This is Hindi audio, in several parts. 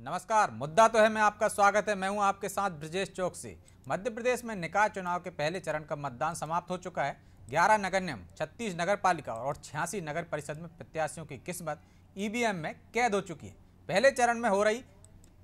नमस्कार। मुद्दा तो है मैं आपका स्वागत है। मैं हूं आपके साथ ब्रजेश चौकसी। मध्य प्रदेश में निकाय चुनाव के पहले चरण का मतदान समाप्त हो चुका है। 11 नगर निगम, 36 नगर पालिका और 86 नगर परिषद में प्रत्याशियों की किस्मत ईवीएम में कैद हो चुकी है। पहले चरण में हो रही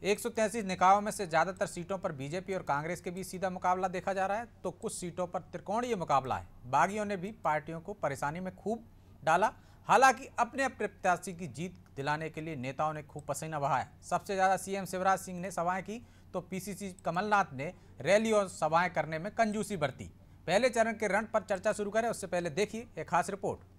133 निकायों में से ज्यादातर सीटों पर बीजेपी और कांग्रेस के बीच सीधा मुकाबला देखा जा रहा है, तो कुछ सीटों पर त्रिकोणीय मुकाबला है। बागियों ने भी पार्टियों को परेशानी में खूब डाला। हालांकि अपने प्रत्याशी की जीत दिलाने के लिए नेताओं ने खूब पसीना बहाया। सबसे ज्यादा सीएम शिवराज सिंह ने सभाएं की तो पीसीसी कमलनाथ ने रैली और सभाएं करने में कंजूसी बरती। पहले चरण के रण पर चर्चा शुरू करें उससे पहले देखिए एक खास रिपोर्ट।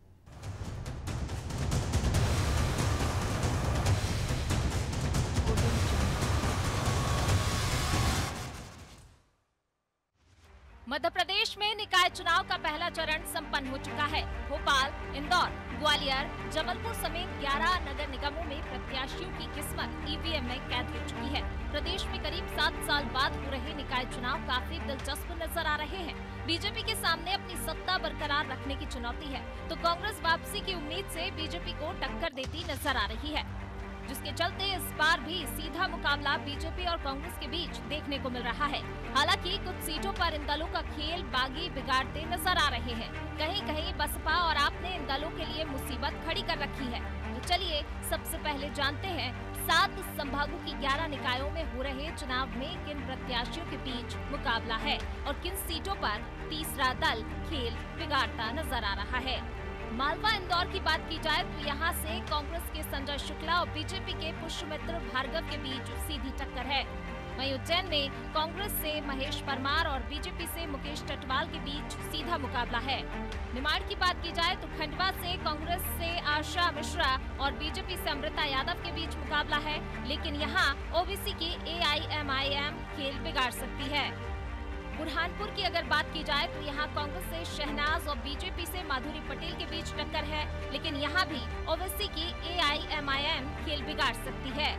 मध्य प्रदेश में निकाय चुनाव का पहला चरण संपन्न हो चुका है। भोपाल, इंदौर, ग्वालियर, जबलपुर समेत 11 नगर निगमों में प्रत्याशियों की किस्मत ईवीएम में कैद हो चुकी है। प्रदेश में करीब 7 साल बाद हो रहे निकाय चुनाव काफी दिलचस्प नजर आ रहे हैं। बीजेपी के सामने अपनी सत्ता बरकरार रखने की चुनौती है, तो कांग्रेस वापसी की उम्मीद से बीजेपी को टक्कर देती नजर आ रही है, जिसके चलते इस बार भी सीधा मुकाबला बीजेपी और कांग्रेस के बीच देखने को मिल रहा है। हालांकि कुछ सीटों पर इन दलों का खेल बागी बिगाड़ते नजर आ रहे हैं। कहीं कहीं बसपा और आप ने इन दलों के लिए मुसीबत खड़ी कर रखी है। तो चलिए सबसे पहले जानते हैं 7 संभागों की 11 निकायों में हो रहे चुनाव में किन प्रत्याशियों के बीच मुकाबला है और किन सीटों पर तीसरा दल खेल बिगाड़ता नजर आ रहा है। मालवा इंदौर की बात की जाए तो यहाँ से कांग्रेस के संजय शुक्ला और बीजेपी के पुष्यमित्र भार्गव के बीच सीधी टक्कर है। वहीं उज्जैन में कांग्रेस से महेश परमार और बीजेपी से मुकेश टटवाल के बीच सीधा मुकाबला है। निमाड़ की बात की जाए तो खंडवा से कांग्रेस से आशा मिश्रा और बीजेपी से अमृता यादव के बीच मुकाबला है, लेकिन यहाँ ओबीसी की AIMIM खेल बिगाड़ सकती है। बुरहानपुर की अगर बात की जाए तो यहाँ कांग्रेस से शहनाज और बीजेपी से माधुरी पटेल के बीच टक्कर है, लेकिन यहाँ भी ओवैसी की AIMIM खेल बिगाड़ सकती है।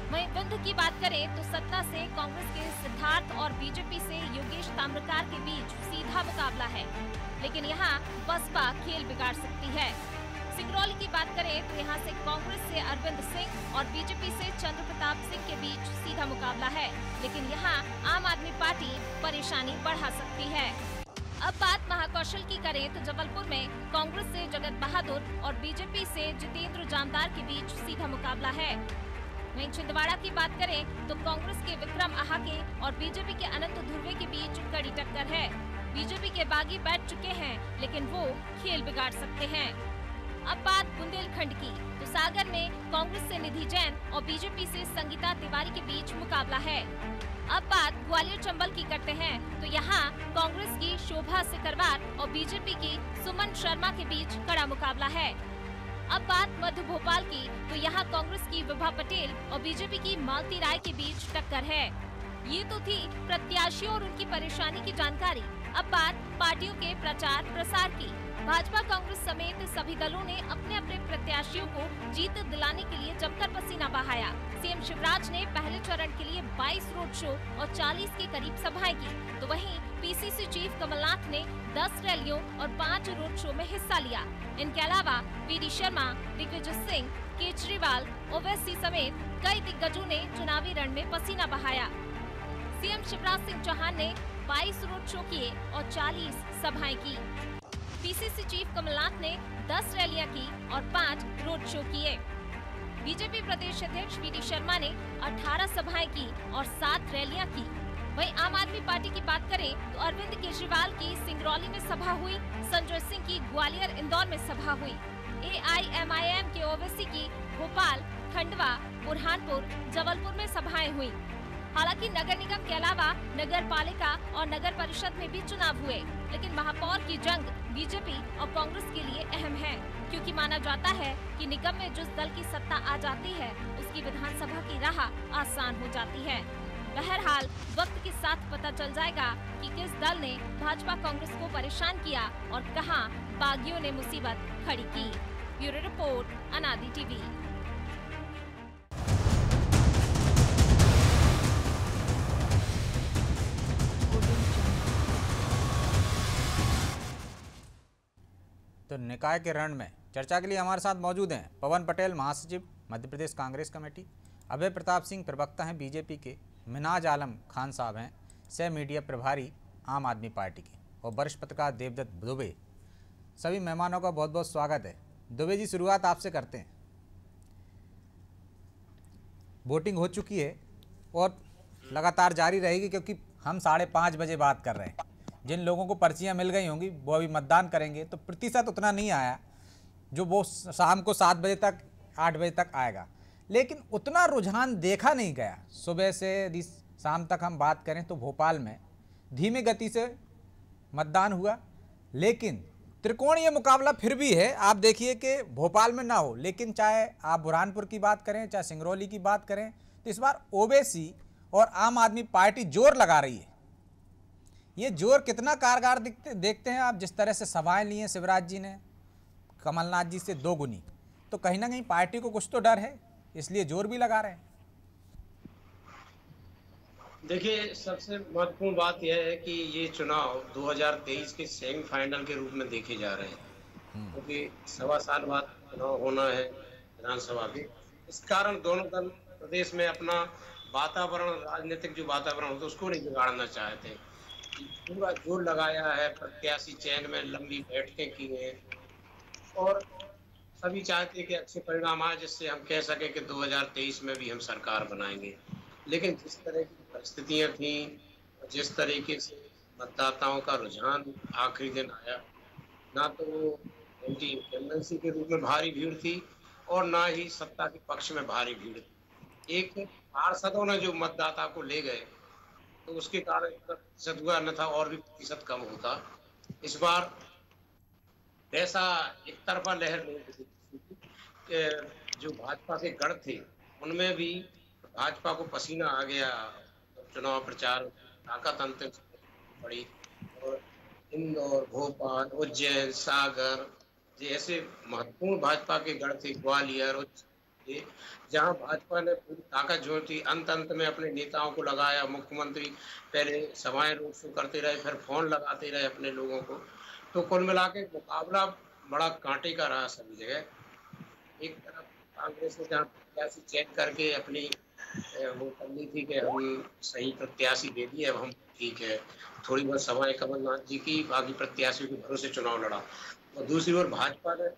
वहीं विंध्य की बात करें तो सत्ता से कांग्रेस के सिद्धार्थ और बीजेपी से योगेश ताम्रकार के बीच सीधा मुकाबला है, लेकिन यहाँ बसपा खेल बिगाड़ सकती है। सिंगरौली की बात करें तो यहाँ से कांग्रेस से अरविंद सिंह और बीजेपी से चंद्र प्रताप सिंह के बीच सीधा मुकाबला है, लेकिन यहाँ आम आदमी पार्टी परेशानी बढ़ा सकती है। अब बात महाकौशल की करें तो जबलपुर में कांग्रेस से जगत बहादुर और बीजेपी से जितेंद्र जानदार के बीच सीधा मुकाबला है। वहीं छिंदवाड़ा की बात करें तो कांग्रेस के विक्रम आहाके और बीजेपी के अनंत ध्रुवे के बीच कड़ी टक्कर है। बीजेपी के बागी बैठ चुके हैं, लेकिन वो खेल बिगाड़ सकते हैं। अब बात बुंदेलखंड की तो सागर में कांग्रेस से निधि जैन और बीजेपी से संगीता तिवारी के बीच मुकाबला है। अब बात ग्वालियर चंबल की करते हैं तो यहाँ कांग्रेस की शोभा सिकरवार और बीजेपी की सुमन शर्मा के बीच कड़ा मुकाबला है। अब बात मध्य भोपाल की तो यहाँ कांग्रेस की विभा पटेल और बीजेपी की मालती राय के बीच टक्कर है। ये तो थी प्रत्याशियों और उनकी परेशानी की जानकारी। अब बात पार्टियों के प्रचार प्रसार की। भाजपा कांग्रेस समेत सभी दलों ने अपने अपने प्रत्याशियों को जीत दिलाने के लिए जमकर पसीना बहाया। सीएम शिवराज ने पहले चरण के लिए 22 रोड शो और 40 के करीब सभाएं की, तो वहीं पीसीसी चीफ कमलनाथ ने 10 रैलियों और 5 रोड शो में हिस्सा लिया। इनके अलावा पीडी शर्मा, दिग्विजय सिंह, केजरीवाल, ओवैसी समेत कई दिग्गजों ने चुनावी रण में पसीना बहाया। सीएम शिवराज सिंह चौहान ने 22 रोड शो किए और 40 सभाएं की। पीसीसी चीफ कमलनाथ ने 10 रैलियां की और 5 रोड शो किए। बीजेपी प्रदेश अध्यक्ष पीडी शर्मा ने 18 सभाएं की और 7 रैलियां की। वहीं आम आदमी पार्टी की बात करें तो अरविंद केजरीवाल की सिंगरौली में सभा हुई, संजय सिंह की ग्वालियर इंदौर में सभा हुई। AIMIM के ओवैसी की भोपाल, खंडवा, बुरहानपुर, जबलपुर में सभाएं हुई। हालांकि नगर निगम के अलावा नगर पालिका और नगर परिषद में भी चुनाव हुए, लेकिन महापौर की जंग बीजेपी और कांग्रेस के लिए अहम है, क्योंकि माना जाता है कि निगम में जिस दल की सत्ता आ जाती है उसकी विधानसभा की राह आसान हो जाती है। बहरहाल वक्त के साथ पता चल जाएगा कि किस दल ने भाजपा कांग्रेस को परेशान किया और कहां बागियों ने मुसीबत खड़ी की। ब्यूरो रिपोर्ट, अनादि टीवी। तो निकाय के रण में चर्चा के लिए हमारे साथ मौजूद हैं पवन पटेल, महासचिव मध्य प्रदेश कांग्रेस कमेटी, अभय प्रताप सिंह प्रवक्ता हैं बीजेपी के, मिनाज आलम खान साहब हैं सह मीडिया प्रभारी आम आदमी पार्टी के, और वरिष्ठ पत्रकार देवदत्त दुबे। सभी मेहमानों का बहुत बहुत स्वागत है। दुबे जी, शुरुआत आपसे करते हैं। वोटिंग हो चुकी है और लगातार जारी रहेगी, क्योंकि हम 5:30 बजे बात कर रहे हैं। जिन लोगों को पर्चियां मिल गई होंगी वो अभी मतदान करेंगे, तो प्रतिशत उतना नहीं आया जो वो शाम को 7 बजे तक 8 बजे तक आएगा, लेकिन उतना रुझान देखा नहीं गया। सुबह से यदि शाम तक हम बात करें तो भोपाल में धीमी गति से मतदान हुआ, लेकिन त्रिकोणीय मुकाबला फिर भी है। आप देखिए कि भोपाल में ना हो, लेकिन चाहे आप बुरहानपुर की बात करें, चाहे सिंगरौली की बात करें, तो इस बार ओवैसी और आम आदमी पार्टी जोर लगा रही है। ये जोर कितना कारगर देखते हैं आप, जिस तरह से सभाएं ली हैं शिवराज जी ने कमलनाथ जी से 2 गुनी, तो कहीं ना कहीं पार्टी को कुछ तो डर है, इसलिए जोर भी लगा रहे हैं। देखिए, सबसे महत्वपूर्ण बात यह है कि ये चुनाव 2023 के सेमीफाइनल के रूप में देखे जा रहे हैं, क्योंकि 1.25 साल बाद चुनाव होना है विधानसभा के। इस कारण दोनों दल प्रदेश में अपना वातावरण, राजनीतिक जो वातावरण होता है उसको नहीं बिगाड़ना चाहते। पूरा जोर लगाया है, प्रत्याशी चयन में लंबी बैठकें की हैं और सभी चाहते हैं कि अच्छे परिणाम आए, जिससे हम कह सकें कि 2023 में भी हम सरकार बनाएंगे। लेकिन जिस तरह की परिस्थितियां थी, जिस तरीके से मतदाताओं का रुझान आखिरी दिन आया, ना तो वो एंटी इंकम्बेंसी के रूप में भारी भीड़ थी और ना ही सत्ता के पक्ष में भारी भीड़ थी। एक पार्षदों ने जो मतदाता को ले गए तो उसके कारण प्रतिशत हुआ, अन्यथा और भी प्रतिशत कम होता। इस बार ऐसा एक तरफा लहर नहीं हुई। जो भाजपा के गढ़ थे उनमें भी भाजपा को पसीना आ गया। चुनाव प्रचार ताकत अंतिम पड़ी और इंदौर, भोपाल, उज्जैन, सागर जैसे महत्वपूर्ण भाजपा के गढ़ थे, ग्वालियर और जहां भाजपा ने पूरी ताकत जो थी अंत में अपने नेताओं को लगाया। मुख्यमंत्री पहले सभाएं रोड शो करते रहे, फिर फोन लगाते रहे अपने लोगों को। तो कुल मिला के मुकाबला बड़ा कांटे का रहा सभी जगह। एक तरफ कांग्रेस ने जहाँ प्रत्याशी चेक करके अपनी वो कर ली थी कि हम सही प्रत्याशी दे दिए, अब हम ठीक है, थोड़ी बहुत सभाएं कमलनाथ जी की, बाकी प्रत्याशियों के भरोसे चुनाव लड़ा। और दूसरी ओर भाजपा ने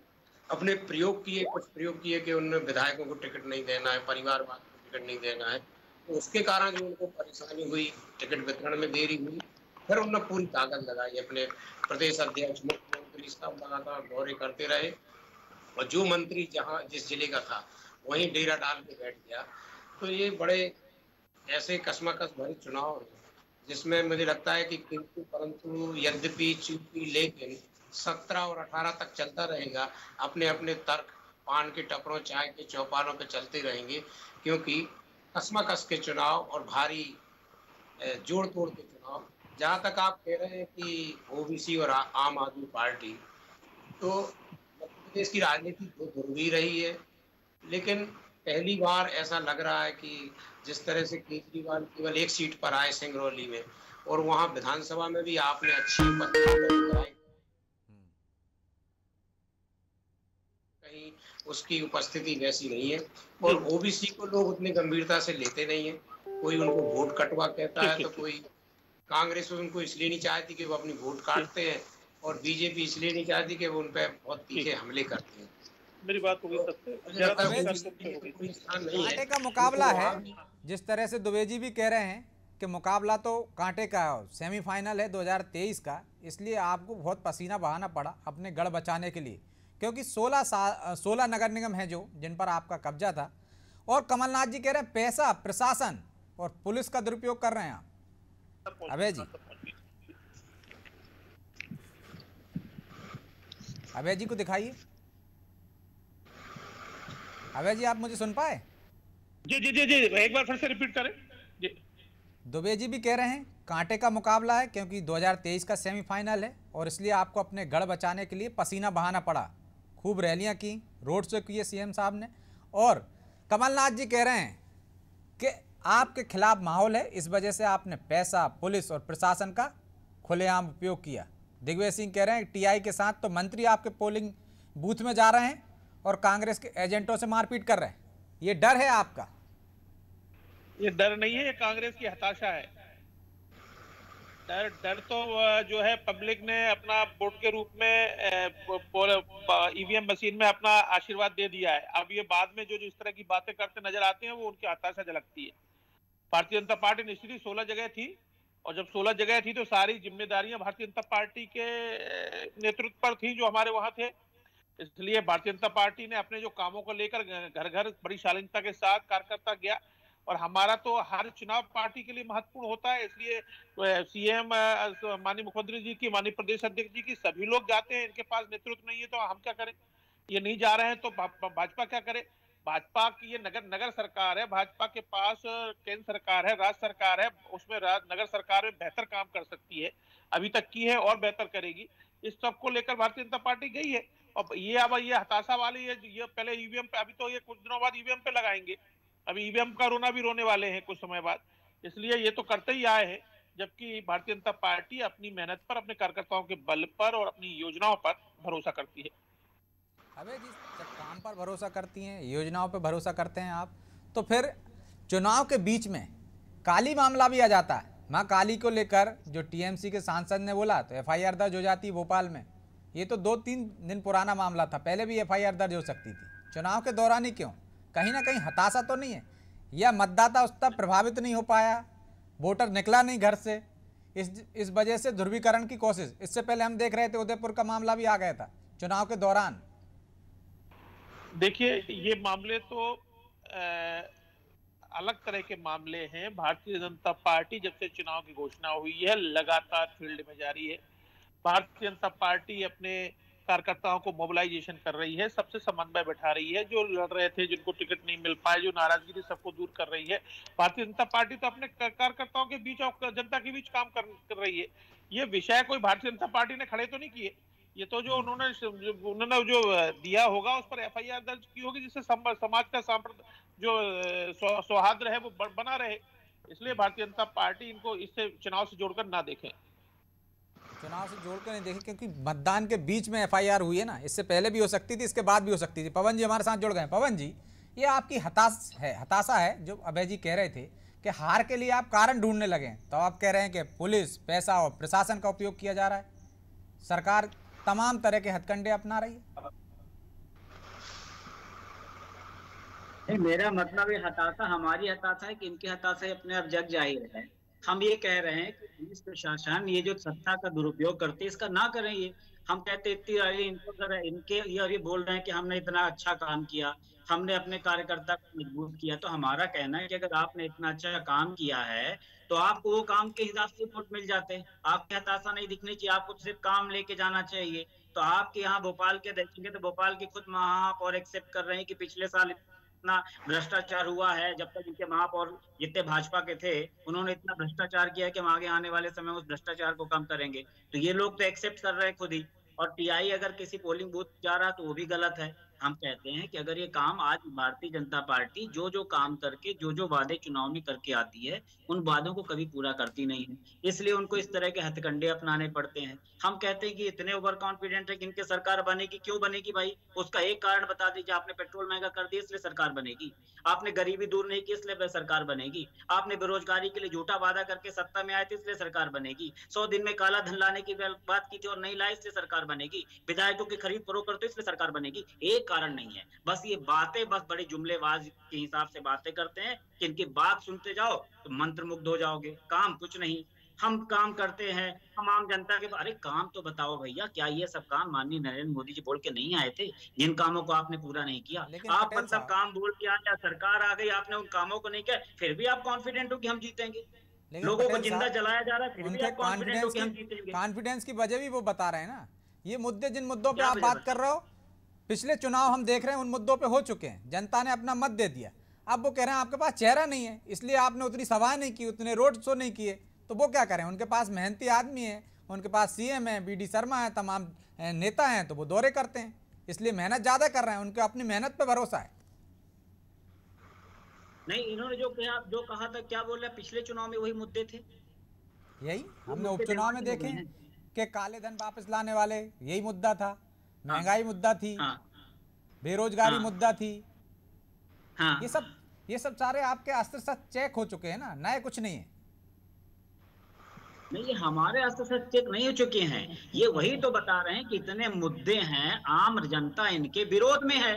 अपने कुछ प्रयोग किए कि उन्हें विधायकों को टिकट नहीं देना है, परिवारवाद को टिकट नहीं देना है, तो उसके कारण जो उनको परेशानी हुई, टिकट वितरण में देरी हुई। फिर उन्होंने पूरी ताकत लगाई, अपने प्रदेश अध्यक्ष, मुख्यमंत्री सब लगातार दौरे करते रहे और जो मंत्री जहाँ जिस जिले का था वहीं डेरा डाल के बैठ गया। तो ये बड़े ऐसे कश्मकश भरे चुनाव है जिसमें मुझे लगता है कि किंतु परंतु यद्यपि चूंकि लेकिन 17 और 18 तक चलता रहेगा। अपने अपने तर्क पान के टपरों, चाय के चौपालों पे चलते रहेंगे, क्योंकि कश्मकश के चुनाव और भारी जोड़ तोड़ के चुनाव। जहाँ तक आप कह रहे हैं कि ओबीसी और आम आदमी पार्टी, तो मध्य प्रदेश की राजनीति बहुत जरूरी रही है, लेकिन पहली बार ऐसा लग रहा है कि जिस तरह से केजरीवाल केवल एक सीट पर आए सिंगरौली में, और वहां विधानसभा में भी आपने अच्छी उपस्थिति, कहीं उसकी उपस्थिति वैसी नहीं है। और ओबीसी को लोग उतनी गंभीरता से लेते नहीं है। कोई उनको वोट कटवा कहता है, तो कोई कांग्रेस उनको इसलिए नहीं चाहती कि वो अपनी वोट काटते हैं, और बीजेपी इसलिए नहीं चाहती कि वो उन पर बहुत तीखे हमले करते हैं। मेरी बात होगी कांटे का मुकाबला है, जिस तरह से दुबे जी भी कह रहे हैं कि मुकाबला तो कांटे का है। सेमीफाइनल है 2023 का, इसलिए आपको बहुत पसीना बहाना पड़ा अपने गढ़ बचाने के लिए, क्योंकि 16 नगर निगम हैं जो जिन पर आपका कब्जा था, और कमलनाथ जी कह रहे हैं पैसा, प्रशासन और पुलिस का दुरुपयोग कर रहे हैं आप। अभय जी को दिखाइए। अभय जी, आप मुझे सुन पाए? जी जी जी जी, एक बार फिर से रिपीट करें जी। दुबे जी भी कह रहे हैं कांटे का मुकाबला है, क्योंकि 2023 का सेमीफाइनल है और इसलिए आपको अपने गढ़ बचाने के लिए पसीना बहाना पड़ा। खूब रैलियां की, रोड शो किए सीएम साहब ने, और कमलनाथ जी कह रहे हैं कि आपके खिलाफ माहौल है, इस वजह से आपने पैसा, पुलिस और प्रशासन का खुलेआम उपयोग किया। दिग्विजय सिंह कह रहे हैं टीआई के साथ तो मंत्री आपके पोलिंग बूथ में जा रहे हैं और कांग्रेस के एजेंटों से मारपीट कर रहे हैं। ये डर है आपका? ये डर नहीं है, ये कांग्रेस की हताशा है। डर तो जो है पब्लिक ने अपना वोट के रूप में ईवीएम मशीन में अपना आशीर्वाद दे दिया है। अब ये बाद में जो इस तरह की बातें करते नजर आते हैं वो उनकी हताशा झलकती है। भारतीय जनता पार्टी निश्चित ही 16 जगह थी, और जब 16 जगह थी तो सारी जिम्मेदारियां भारतीय जनता पार्टी के नेतृत्व पर थी जो हमारे वहां थे। इसलिए भारतीय जनता पार्टी ने अपने जो कामों को लेकर घर घर बड़ी शालीनता के साथ कार्यकर्ता गया, और हमारा तो हर चुनाव पार्टी के लिए महत्वपूर्ण होता है। इसलिए सीएम माननीय मुख्यमंत्री जी की, माननीय प्रदेश अध्यक्ष जी की, सभी लोग जाते हैं। इनके पास नेतृत्व नहीं है तो हम क्या करें? ये नहीं जा रहे हैं तो भाजपा क्या करे? भाजपा की ये नगर सरकार है, भाजपा के पास केंद्र सरकार है, राज्य सरकार है, उसमें नगर सरकार में बेहतर काम कर सकती है, अभी तक की है और बेहतर करेगी। इस सब को लेकर भारतीय जनता पार्टी गई है। और ये अब ये हताशा वाली है, ये पहले ईवीएम पे, अभी तो ये कुछ दिनों बाद ईवीएम पे लगाएंगे, अभी ईवीएम का रोना भी रोने वाले हैं कुछ समय बाद। इसलिए ये तो करते ही आए हैं, जबकि भारतीय जनता पार्टी अपनी मेहनत पर, अपने कार्यकर्ताओं के बल पर और अपनी योजनाओं पर भरोसा करती है। अबे जी, जब काम पर भरोसा करती हैं, योजनाओं पर भरोसा करते हैं आप, तो फिर चुनाव के बीच में काली मामला भी आ जाता है। माँ काली को लेकर जो टीएमसी के सांसद ने बोला तो एफआईआर दर्ज हो जाती है भोपाल में। ये तो 2-3 दिन पुराना मामला था, पहले भी एफआईआर दर्ज हो सकती थी। चुनाव के दौरान ही क्यों? कहीं ना कहीं हताशा तो नहीं है, या मतदाता उस तक प्रभावित नहीं हो पाया, वोटर निकला नहीं घर से, इस वजह से ध्रुवीकरण की कोशिश? इससे पहले हम देख रहे थे उदयपुर का मामला भी आ गया था चुनाव के दौरान। देखिए, ये मामले तो अलग तरह के मामले हैं। भारतीय जनता पार्टी जब से चुनाव की घोषणा हुई है लगातार फील्ड में जारी है। भारतीय जनता पार्टी अपने कार्यकर्ताओं को मोबिलाइजेशन कर रही है, सबसे समन्वय बैठा रही है। जो लड़ रहे थे, जिनको टिकट नहीं मिल पाए, जो नाराजगी थी, सबको दूर कर रही है। भारतीय जनता पार्टी तो अपने कार्यकर्ताओं के बीच और जनता के बीच काम कर रही है। ये विषय कोई भारतीय जनता पार्टी ने खड़े तो नहीं किए, ये तो जो उन्होंने जो दिया होगा उस पर एफआईआर दर्ज की होगी, जिससे समाज का जो सौहार्द है वो बना रहे। इसलिए भारतीय जनता पार्टी इनको इससे चुनाव से जोड़कर ना देखें। चुनाव से जोड़कर नहीं देखें, क्योंकि मतदान के बीच में एफआईआर हुई है ना, इससे पहले भी हो सकती थी, इसके बाद भी हो सकती थी। पवन जी हमारे साथ जुड़ गए। पवन जी, ये आपकी हताशा है जो अभय जी कह रहे थे कि हार के लिए आप कारण ढूंढने लगे, तो आप कह रहे हैं कि पुलिस, पैसा और प्रशासन का उपयोग किया जा रहा है, सरकार तमाम तरह के हथकंडे अपना रही है। मेरा मतलब ये हताशा हमारी हताशा है कि इनकी हताशा अपने आप जग जाहिर है। हम ये कह रहे हैं कि पुलिस प्रशासन ये जो सत्ता का दुरुपयोग करते इसका ना करें। ये हम कहते इतनी इनको इनके ये बोल रहे हैं कि हमने इतना अच्छा काम किया, हमने अपने कार्यकर्ता को मजबूत किया। तो हमारा कहना है कि अगर आपने इतना अच्छा काम किया है तो आपको वो काम के हिसाब से वोट मिल जाते हैं। आपकी हताशा नहीं दिखनी चाहिए, आपको सिर्फ काम लेके जाना चाहिए। तो आपके यहाँ भोपाल के देखेंगे तो भोपाल की खुद महापौर एक्सेप्ट कर रहे हैं कि पिछले साल इतना भ्रष्टाचार हुआ है। जब तक इनके महापौर जितने भाजपा के थे उन्होंने इतना भ्रष्टाचार किया है कि हम आगे आने वाले समय उस भ्रष्टाचार को कम करेंगे। तो ये लोग तो एक्सेप्ट कर रहे हैं खुद ही। और टीआई अगर किसी पोलिंग बूथ जा रहा तो वो भी गलत है। हम कहते हैं कि अगर ये काम आज भारतीय जनता पार्टी जो काम करके जो वादे चुनाव में करके आती है उन वादों को कभी पूरा करती नहीं है, इसलिए उनको इस तरह के हथकंडे अपनाने पड़ते हैं। हम कहते हैं कि इतने ओवर कॉन्फिडेंट है कि इनके सरकार बनेगी। क्यों बनेगी भाई? उसका एक कारण बता दीजिए। आपने पेट्रोल महंगा कर दिया इसलिए सरकार बनेगी, आपने गरीबी दूर नहीं की इसलिए सरकार बनेगी, आपने बेरोजगारी के लिए झूठा वादा करके सत्ता में आए थे इसलिए सरकार बनेगी, 100 दिन में काला धन लाने की बात की थी और नहीं लाए इसलिए सरकार बनेगी, विधायकों की खरीद फरोख्त करते इसलिए सरकार बनेगी। एक कारण नहीं है, बस ये बातें बस बड़ी जुमलेबाज के हिसाब से बातें करते हैं कि इनकी बात सुनते जाओ तो मंत्रमुग्ध हो जाओगे, काम कुछ नहीं। हम काम करते हैं, हम आम जनता के अरे काम तो बताओ भैया, क्या ये सब काम माननीय नरेंद्र मोदी जी बोल के नहीं आए थे जिन कामों को आपने पूरा नहीं किया? आप मतलब काम बोल के आया, सरकार आ गई, आपने उन कामों को नहीं किया, फिर भी आप कॉन्फिडेंट हो कि हम जीतेंगे। लोगों को जिंदा जलाया जा रहा है, फिर भी आप कॉन्फिडेंट हो कि हम जीतेंगे। कॉन्फिडेंस की वजह भी वो बता रहे हैं ना। ये मुद्दे, जिन मुद्दों पे आप बात कर रहे हो, पिछले चुनाव हम देख रहे हैं उन मुद्दों पे हो चुके हैं, जनता ने अपना मत दे दिया। अब वो कह रहे हैं आपके पास चेहरा नहीं है इसलिए आपने उतनी सभाएं नहीं की, उतने रोड शो नहीं किए। तो वो क्या करें? उनके पास मेहनती आदमी है, उनके पास सीएम है, बीडी शर्मा है, तमाम नेता हैं, तो वो दौरे करते हैं, इसलिए मेहनत ज़्यादा कर रहे हैं, उनके अपनी मेहनत पे भरोसा है। नहीं, इन्होंने जो कहा था, क्या बोल रहे हैं, पिछले चुनाव में वही मुद्दे थे। यही हमने उपचुनाव में देखे कि काले धन वापस लाने वाले, यही मुद्दा था, महंगाई मुद्दा थी, बेरोजगारी मुद्दा थी। ये सब सारे आपके अस्त्र शस्त्र चेक हो चुके हैं ना, नए कुछ नहीं है। नहीं, ये हमारे अस्त्र शस्त्र चेक नहीं हो चुके हैं, ये वही तो बता रहे हैं कि इतने मुद्दे हैं, आम जनता इनके विरोध में है,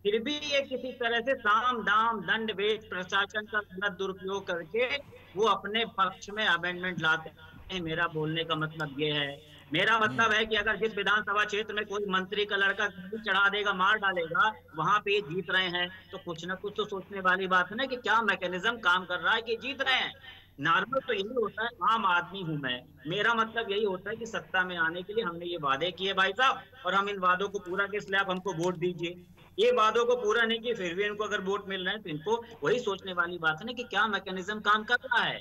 फिर भी ये किसी तरह से साम दाम दंड भेद प्रशासन का गलत दुरुपयोग करके वो अपने पक्ष में अमेंडमेंट लाते हैं। मेरा बोलने का मतलब ये है, मेरा मतलब है कि अगर जिस विधानसभा क्षेत्र में कोई मंत्री का लड़का चढ़ा देगा, मार डालेगा, वहां पे ये जीत रहे हैं, तो कुछ ना कुछ तो सोचने वाली बात है ना कि क्या मैकेनिज्म काम कर रहा है कि जीत रहे हैं। नॉर्मल तो यही होता है, आम आदमी हूं मैं, मेरा मतलब यही होता है कि सत्ता में आने के लिए हमने ये वादे किए भाई साहब, और हम इन वादों को पूरा किस लिए आप हमको वोट दीजिए। ये वादों को पूरा नहीं किए फिर भी इनको अगर वोट मिल रहे हैं, तो इनको वही सोचने वाली बात है ना कि क्या मैकेनिज्म काम कर रहा है।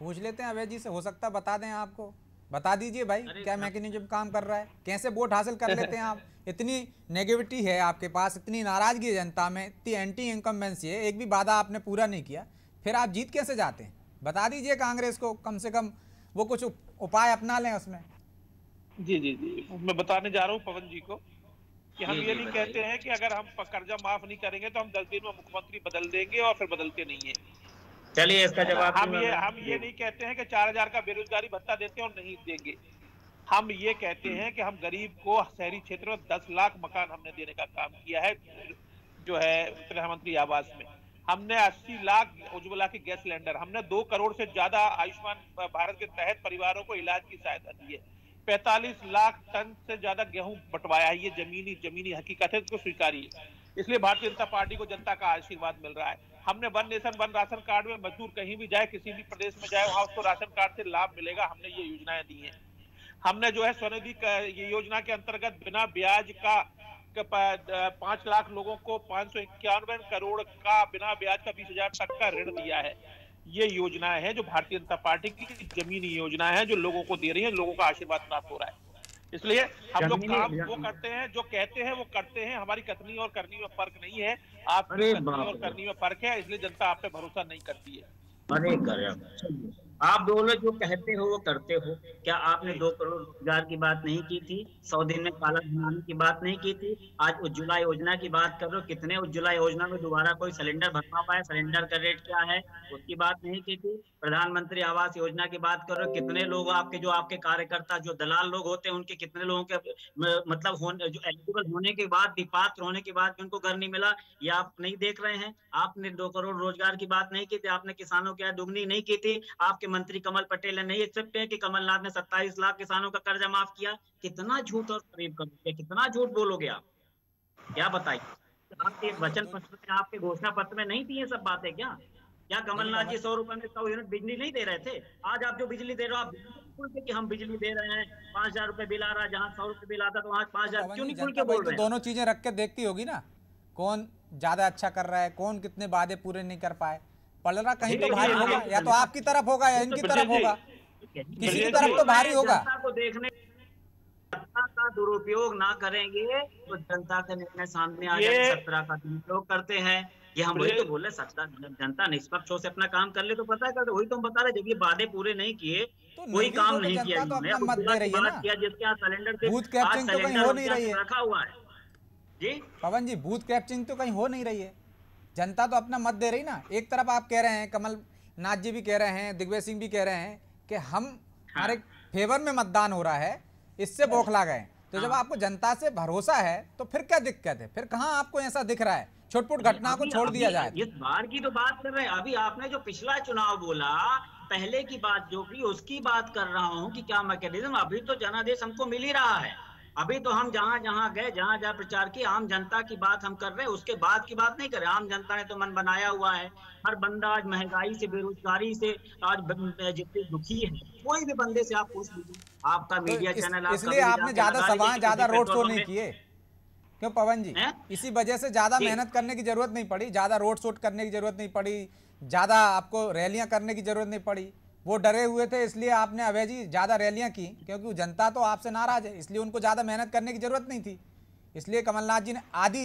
पूछ लेते हैं अवैध जी से, हो सकता है बता दें आपको, बता दीजिए भाई क्या मैकेनिज्म काम कर रहा है, कैसे वोट हासिल कर लेते हैं आप। इतनी नेगेटिविटी है आपके पास, इतनी नाराजगी है जनता में, इतनी एंटी इनकम्बेंसी है, एक भी वादा आपने पूरा नहीं किया, फिर आप जीत कैसे जाते हैं? बता दीजिए कांग्रेस को, कम से कम वो कुछ उपाय अपना लें उसमें। जी जी जी, मैं बताने जा रहा हूँ पवन जी को कि हम ये नहीं कहते हैं कि अगर हम कर्जा माफ नहीं करेंगे तो हम 10 दिन में मुख्यमंत्री बदल देंगे, और फिर बदलते नहीं है। चलिए इसका जवाब हम ये नहीं कहते हैं कि 4000 का बेरोजगारी भत्ता देते हैं और नहीं देंगे। हम ये कहते हैं कि हम गरीब को शहरी क्षेत्र में 10 लाख मकान हमने देने का काम किया है, जो है प्रधानमंत्री आवास में। हमने 80 लाख उज्ज्वला के गैस सिलेंडर, हमने 2 करोड़ से ज्यादा आयुष्मान भारत के तहत परिवारों को इलाज की सहायता दी है, 45 लाख टन से ज्यादा गेहूं बंटवाया है। ये जमीनी हकीकत है, इसको स्वीकारिए। इसलिए भारतीय जनता पार्टी को जनता का आशीर्वाद मिल रहा है। हमने one nation one ration card में मजदूर कहीं भी जाए, किसी भी प्रदेश में जाए, वहां उसको राशन कार्ड से लाभ मिलेगा। हमने ये योजनाएं दी हैं। हमने जो है स्वनिधि ये योजना के अंतर्गत बिना ब्याज का 5 लाख लोगों को 591 करोड़ का बिना ब्याज का 20,000 तक का ऋण दिया है। ये योजनाएं हैं जो भारतीय जनता पार्टी की जमीनी योजनाएं हैं, जो लोगों को दे रही है, लोगों का आशीर्वाद प्राप्त हो रहा है। इसलिए हम लोग काम वो करते हैं, जो कहते हैं वो करते हैं। हमारी कथनी और करनी में फर्क नहीं है, आपकी कथनी और करनी में फर्क है, इसलिए जनता आप पे भरोसा नहीं करती है। अरे आप दोनों जो कहते हो वो करते हो। क्या आपने 2 करोड़ रोजगार की बात नहीं की थी? 100 दिन में काला बनाने की बात नहीं की थी? आज उज्ज्वला योजना की बात कर रहे हो, कितने उज्ज्वला योजना में दोबारा कोई सिलेंडर भरवा पाए? सिलेंडर का रेट क्या है उसकी बात नहीं की थी। प्रधानमंत्री आवास योजना की बात कर रहे हो, कितने लोग आपके जो आपके कार्यकर्ता जो दलाल लोग होते हैं उनके कितने लोगों के मतलब जो एलिजिबल होने के बाद भी, पात्र होने के बाद भी उनको घर नहीं मिला, ये आप नहीं देख रहे हैं। आपने 2 करोड़ रोजगार की बात नहीं की थी, आपने किसानों की आय दुगनी नहीं की थी। आपके मंत्री कमल पटेल ने नहीं एक्सेप्ट किया कि कमलनाथ ने 27 लाख किसानों का कर्जा माफ किया। कितना झूठ और फरेब करोगे, कितना झूठ बोलोगे आप? क्या बताइए, आपके वचन पत्र में, आपके घोषणा पत्र में नहीं थी ये सब बातें? क्या कमलनाथ जी 100 रुपए में 100 यूनिट बिजली नहीं दे रहे थे? आज आप जो बिजली दे रहे हो, आप खुल के कि हम बिजली दे रहे हैं, 5,000 रुपए बिल आ रहा है, जहाँ 100 रुपए बिल आता तो वहाँ 5,000 क्यों नहीं खुल के बोल रहे हैं? दोनों चीजें रख के देखती होगी ना, कौन ज्यादा अच्छा कर रहा है, कौन कितने वादे पूरे नहीं कर पाए। पलड़ा कहीं तो भारी होगा, या तो आपकी तरफ होगा या इनकी तरफ होगा, किसी की तरफ तो भारी होगा। जनता को देखने, सत्ता का दुरुपयोग ना करेंगे तो जनता का निर्णय सामने आ जाए। सत्ता का दुरुपयोग करते हैं, ये हम वही तो बोल रहे, सत्ता जनता निष्पक्ष से अपना काम कर ले तो पता है, वही तो हम बता रहे। जब ये वादे पूरे नहीं किए, कोई काम नहीं किया, जिसके यहाँ सिलेंडर बूथ कैप्चरिंग तो कहीं हो नहीं रही है, रखा हुआ है जी पवन जी, बूथ कैप्चरिंग तो कहीं हो नहीं रही है। जनता तो अपना मत दे रही ना। एक तरफ आप कह रहे हैं, कमलनाथ जी भी कह रहे हैं, दिग्विजय सिंह भी कह रहे हैं कि हमारे फेवर में मतदान हो रहा है, इससे बौखला गए। तो जब आपको जनता से भरोसा है तो फिर क्या दिक्कत है? फिर कहाँ आपको ऐसा दिख रहा है छोटपुट घटना को छोड़ दिया जाए? इस बार की तो बात कर रहे हैं। अभी आपने जो पिछला चुनाव बोला, पहले की बात जो की, उसकी बात कर रहा हूँ कि क्या मैकेनिज्म। अभी तो जनादेश हमको मिल ही रहा है। अभी तो हम जहां जहां गए, जहां जहां प्रचार किए, आम जनता की बात हम कर रहे हैं, उसके बाद की बात नहीं कर रहे। आम जनता ने तो मन बनाया हुआ है। हर बंदा आज महंगाई से, बेरोजगारी से आज जितने दुखी है, कोई भी बंदे से आप पूछ लीजिए। आपका मीडिया चैनल, इसलिए आपने ज्यादा सभाएं, ज्यादा रोड शो नहीं किए क्यों पवन जी? इसी वजह से ज्यादा मेहनत करने की जरूरत नहीं पड़ी, ज्यादा रोड शो करने की जरूरत नहीं पड़ी, ज्यादा आपको रैलियां करने की जरूरत नहीं पड़ी। वो डरे हुए थे, इसलिए आपने अभय जी ज्यादा रैलियां की, क्योंकि जनता तो आपसे नाराज है, इसलिए उनको ज्यादा मेहनत करने की जरूरत नहीं थी। इसलिए कमलनाथ जी ने आधी,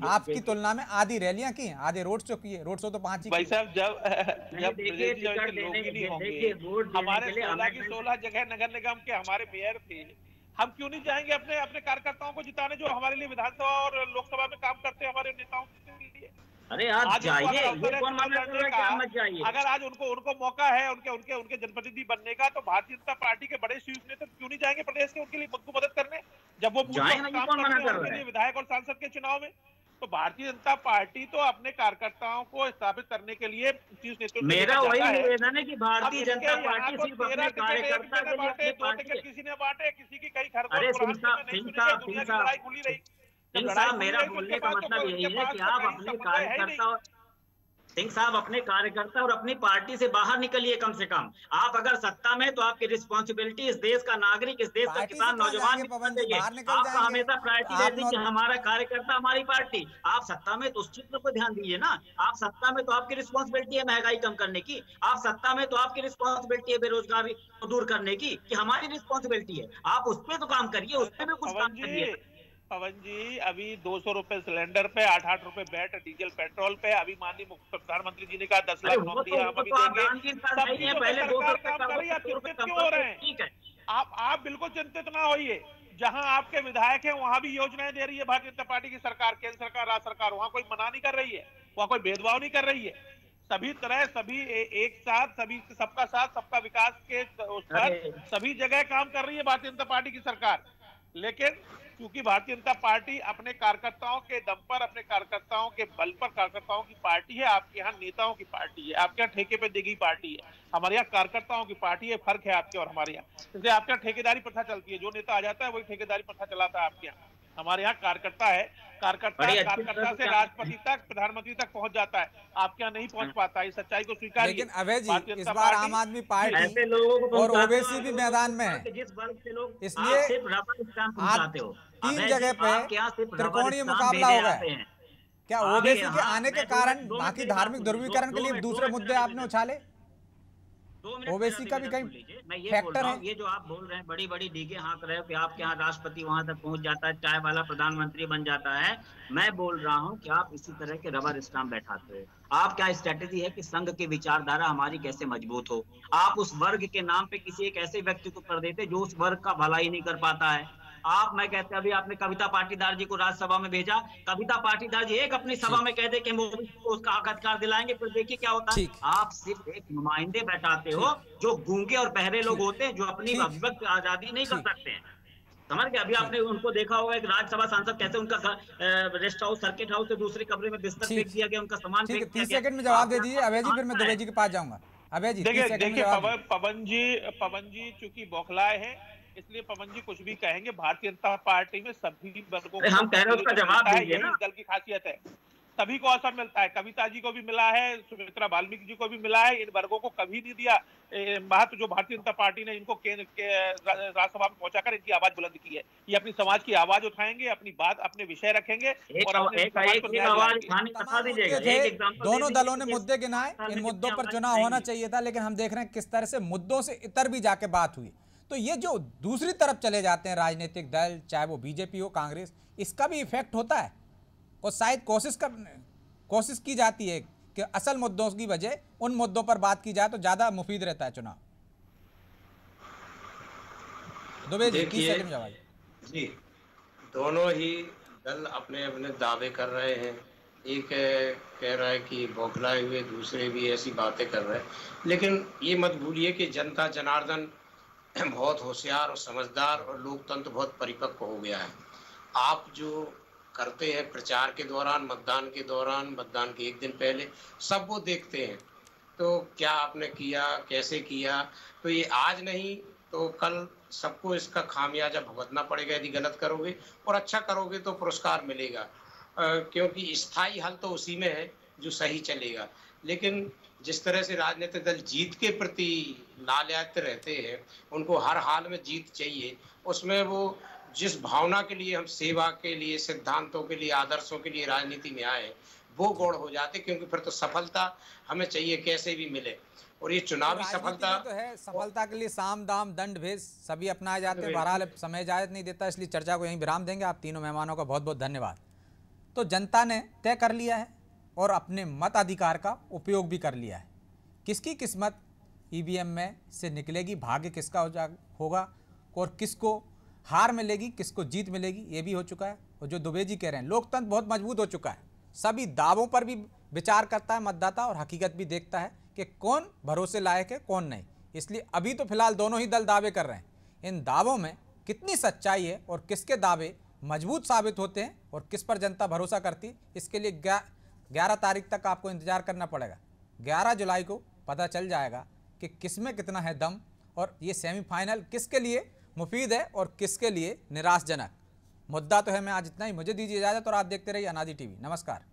आपकी तुलना में आधी रैलियां की, आधे रोड शो किए। रोड शो तो 5 ही। भाई साहब, जब लोग ही नहीं होंगे, हमारे 16 जगह नगर निगम के हमारे मेयर थे, हम क्यों नहीं जाएंगे अपने कार्यकर्ताओं को जिताने, जो हमारे लिए विधानसभा और लोकसभा में काम करते हैं, हमारे नेताओं के लिए? अरे आप आज जाइए, अगर ये अवसर है कौन चुनाव मना कर लड़ने रहा है कि का, आप मत जाइए? अगर आज उनको मौका है उनके जनप्रतिनिधि बनने का, तो भारतीय जनता पार्टी के बड़े शीर्ष नेता क्यों नहीं जाएंगे प्रदेश के उनके लिए उनको मदद करने, जब वो बूथ जाए पर ना, ये काम कौन मना करते हैं कर उनके रहा लिए है? विधायक और सांसद के चुनाव में। तो भारतीय जनता पार्टी तो अपने कार्यकर्ताओं को स्थापित करने के लिए शीर्ष नेतृत्व मेरा लेकर वही जाता है। निवेदन है कि अब भारतीय इनके जनता यहाँ पार्टी तो सिर्फ 13 अपने टिकट एक कार्यकर्ता ने के लिए, बांटे, अपनी 2 पार्टी टिकट किसी ने बांटे, किसी की कहीं खरगोन अरे बुरहानपुर में नहीं सिंह सुनी गई, साहब, दुनिया की लड़ाई खुली रही। जब सिंह लड़ाई साहब, खुली मेरा रही तो बोलने उनके का पास मतलब तो यही उनके है पास कि तो आप कहीं अपने समन्वय है ही नहीं। कार्यकर्ता, सिंह साहब, अपने कार्यकर्ता और अपनी पार्टी से बाहर निकलिए कम से कम। आप अगर सत्ता में, तो आपकी रिस्पॉन्सिबिलिटी इस देश का नागरिक, इस देश का पार्टी से किसान, कहाँ नौजवान जाएंगे भी पवन जी, चाहिए। बाहर निकल आपका जाएंगे। हमेशा प्रायोरिटी आप रहती है कि हमारा कार्यकर्ता, हमारी पार्टी। आप सत्ता में तो उस चीज को ध्यान दीजिए ना। आप सत्ता में तो आपकी रिस्पॉन्सिबिलिटी है महंगाई कम करने की। आप सत्ता में तो आपकी रिस्पॉन्सिबिलिटी है बेरोजगारी को दूर करने की, कि हमारी रिस्पॉन्सिबिलिटी है। आप उस पर तो काम करिए, उस पर भी कुछ काम करिए। पवन जी, अभी 200 रुपए सिलेंडर पे, 8-8 रुपए बैट डीजल पेट्रोल पे, अभी माननीय प्रधानमंत्री जी ने कहा 10 लाख नौकरियां हम अभी देंगे। सब्जी को पहले सरकार काम कर रही है, आप चिंतित क्यों हो रहे हैं? ठीक है, आप बिल्कुल चिंतित ना होइए। जहां आपके विधायक हैं वहां भी योजनाएं दे रही है भारतीय जनता पार्टी की सरकार, केंद्र सरकार, राज्य सरकार। वहां कोई मना नहीं कर रही है, वहां कोई भेदभाव नहीं कर रही है। सभी तरह, सभी एक साथ, सभी सबका साथ, सबका विकास के उस पर सभी जगह काम कर रही है भारतीय जनता पार्टी की सरकार। लेकिन क्योंकि भारतीय जनता पार्टी अपने कार्यकर्ताओं के दम पर, अपने कार्यकर्ताओं के बल पर कार्यकर्ताओं की पार्टी है। आपके यहाँ नेताओं की पार्टी है, आपके यहाँ ठेके पे दी गई पार्टी है, हमारे यहाँ कार्यकर्ताओं की पार्टी है। फर्क है आपके और हमारे यहाँ। इसलिए आपके यहाँ ठेकेदारी प्रथा चलती है, जो नेता आ जाता है वही ठेकेदारी प्रथा चलाता है आपके यहाँ। हमारे यहाँ कार्यकर्ता है, कार्यकर्ता से राष्ट्रपति तक, प्रधानमंत्री तक पहुंच जाता है, आपके यहाँ नहीं पहुंच पाता। इस सच्चाई को स्वीकार। लेकिन अभय जी, इस बार आम आदमी पार्टी और ओबीसी भी मैदान में है, इसलिए आप 3 जगह पे त्रिकोणीय मुकाबला होगा। क्या ओबीसी के आने के कारण बाकी धार्मिक ध्रुवीकरण के लिए दूसरे मुद्दे आपने उछाले? ओबीसी का भी कहीं फैक्टर है? ये जो आप बोल रहे हैं, बड़ी बड़ी डीगे हाँक रहे हो कि आपके यहाँ राष्ट्रपति वहां तक पहुंच जाता है, चाय वाला प्रधानमंत्री बन जाता है। मैं बोल रहा हूं कि आप इसी तरह के रबर स्टाम्प बैठाते हो। आप क्या स्ट्रेटेजी है कि संघ की विचारधारा हमारी कैसे मजबूत हो? आप उस वर्ग के नाम पे किसी एक ऐसे व्यक्ति को कर देते जो उस वर्ग का भला ही नहीं कर पाता है। मैं कहते अभी आपने कविता पाटीदार जी को राज्यसभा में भेजा, कविता पाटीदार जी एक अपनी सभा में कह दे कि मोदी को उसका अधिकार दिलाएंगे, फिर देखिए क्या होता है। आप सिर्फ एक नुमाइंदे बैठाते हो जो गूंगे और बहरे लोग होते हैं, जो अपनी अभिव्यक्ति आजादी नहीं कर सकते हैं। समझ गए? अभी आपने उनको देखा होगा एक राज्यसभा सांसद कैसे उनका रेस्ट हाउस, सर्किट हाउस से दूसरे कमरे में बिस्तर फेंक दिया गया, उनका सामान फेंक दिया गया। 30 सेकंड में जवाब दे दीजिए अभय जी, फिर मैं दुबे जी के पास जाऊंगा। अभय जी, देखिए पवन जी चूंकि बौखलाए हैं, इसलिए पवन जी कुछ भी कहेंगे। भारतीय जनता पार्टी में सभी वर्गों को, हम कह रहे हैं उसका जवाब दीजिए ना। दल की खासियत है, सभी को अवसर मिलता है। कविता जी को भी मिला है, सुमित्रा वाल्मीकि जी को भी मिला है। इन वर्गों को कभी नहीं दिया महत्व जो भारतीय जनता पार्टी ने इनको केंद्र के राज्यसभा में पहुंचाकर इनकी आवाज बुलंद की है। ये अपनी समाज की आवाज उठाएंगे, अपनी बात, अपने विषय रखेंगे और दोनों दलों ने मुद्दे गिनाए, इन मुद्दों पर चुनाव होना चाहिए था, लेकिन हम देख रहे हैं किस तरह से मुद्दों से इतर भी जाके बात हुई। तो ये जो दूसरी तरफ चले जाते हैं राजनीतिक दल, चाहे वो बीजेपी हो, कांग्रेस, इसका भी इफेक्ट होता है। और शायद कोशिश की जाती है कि असल मुद्दों की बजाय उन मुद्दों पर बात की जाए तो ज्यादा मुफीद रहता है चुनाव। दुबे जी, 30 सेकंड जवाब जी। दोनों ही दल अपने अपने दावे कर रहे हैं। एक कह रहा है कि बौखलाए हुए, दूसरे भी ऐसी बातें कर रहे हैं। लेकिन ये मत भूलिए कि जनता जनार्दन बहुत होशियार और समझदार और लोकतंत्र बहुत परिपक्व हो गया है। आप जो करते हैं प्रचार के दौरान, मतदान के दौरान, मतदान के एक दिन पहले, सब वो देखते हैं। तो क्या आपने किया, कैसे किया, तो ये आज नहीं तो कल सबको इसका खामियाजा भुगतना पड़ेगा यदि गलत करोगे, और अच्छा करोगे तो पुरस्कार मिलेगा। क्योंकि स्थायी हल तो उसी में है जो सही चलेगा। लेकिन जिस तरह से राजनीतिक दल जीत के प्रति लालायित रहते हैं, उनको हर हाल में जीत चाहिए, उसमें वो जिस भावना के लिए हम सेवा के लिए, सिद्धांतों के लिए, आदर्शों के लिए राजनीति में आए, वो गौड़ हो जाते। क्योंकि फिर तो सफलता हमें चाहिए कैसे भी मिले, और ये चुनावी सफलता तो है। सफलता के लिए साम दाम दंड भेद सभी अपनाए जाते हैं। बहरहाल समय इजाजत नहीं देता, इसलिए चर्चा को यहीं विराम देंगे। आप तीनों मेहमानों का बहुत बहुत धन्यवाद। तो जनता ने तय कर लिया है और अपने मताधिकार का उपयोग भी कर लिया है। किसकी किस्मत ईवीएम में से निकलेगी, भाग्य किसका होगा और किसको हार मिलेगी, किसको जीत मिलेगी, ये भी हो चुका है। और जो दुबे जी कह रहे हैं, लोकतंत्र बहुत मजबूत हो चुका है। सभी दावों पर भी विचार करता है मतदाता और हकीकत भी देखता है कि कौन भरोसे लायक है कौन नहीं। इसलिए अभी तो फिलहाल दोनों ही दल दावे कर रहे हैं। इन दावों में कितनी सच्चाई है और किसके दावे मजबूत साबित होते हैं और किस पर जनता भरोसा करती, इसके लिए 11 तारीख तक आपको इंतजार करना पड़ेगा। 11 जुलाई को पता चल जाएगा कि किस में कितना है दम और ये सेमीफाइनल किसके लिए मुफीद है और किसके लिए निराशजनक। मुद्दा तो है मैं आज इतना ही। मुझे दीजिए इजाज़त और आप देखते रहिए अनादि टीवी। नमस्कार।